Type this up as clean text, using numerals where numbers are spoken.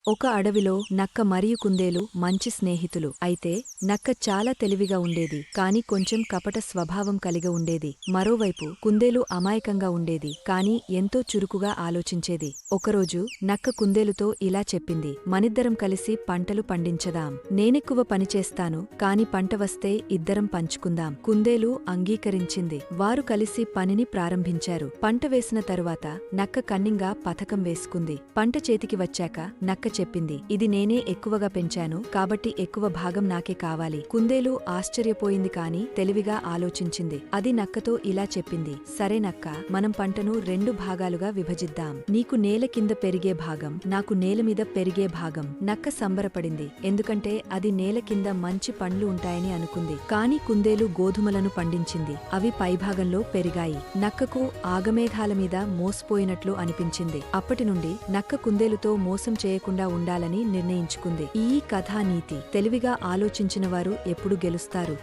ఒక అడవిలో నక్క మరియు కుందేలు మంచి స్నేహితులు. అయితే నక్క చాలా తెలివిగా ఉండేది, కాని కొంచెం కపట స్వభావం కలిగి ఉండేది. మరోవైపు కుందేలు అమాయకంగా ఉండేది, కాని ఎంతో చురుకుగా ఆలోచించేది. ఒకరోజు నక్క కుందేలుతో ఇలా చెప్పింది, మనిద్దరం కలిసి పంటలు పండించదాం. నేనెక్కువ పనిచేస్తాను, కాని పంట వస్తే ఇద్దరం పంచుకుందాం. కుందేలు అంగీకరించింది. వారు కలిసి పనిని ప్రారంభించారు. పంట వేసిన తరువాత నక్క కన్నింగా పథకం వేసుకుంది. పంట చేతికి వచ్చాక నక్క చెప్పింది, ఇది నేనే ఎక్కువగా పెంచాను, కాబట్టి ఎక్కువ భాగం నాకే కావాలి. కుందేలు ఆశ్చర్యపోయింది, కాని తెలివిగా ఆలోచించింది. అది నక్కతో ఇలా చెప్పింది, సరే నక్క, మనం పంటను 2 భాగాలుగా విభజిద్దాం. నీకు నేల కింద పెరిగే భాగం, నాకు నేలమీద పెరిగే భాగం. నక్క సంబరపడింది, ఎందుకంటే అది నేల కింద మంచి పండ్లు ఉంటాయని అనుకుంది. కాని కుందేలు గోధుమలను పండించింది. అవి పైభాగంలో పెరిగాయి. నక్కకు ఆగమేఘాల మీద మోసపోయినట్లు అనిపించింది. అప్పటినుండి నక్క కుందేలుతో మోసం చేయకుండా ఉండాలని నిర్ణయించుకుంది. ఈ కథా నీతి, తెలివిగా ఆలోచించినవారు ఎప్పుడు గెలుస్తారు.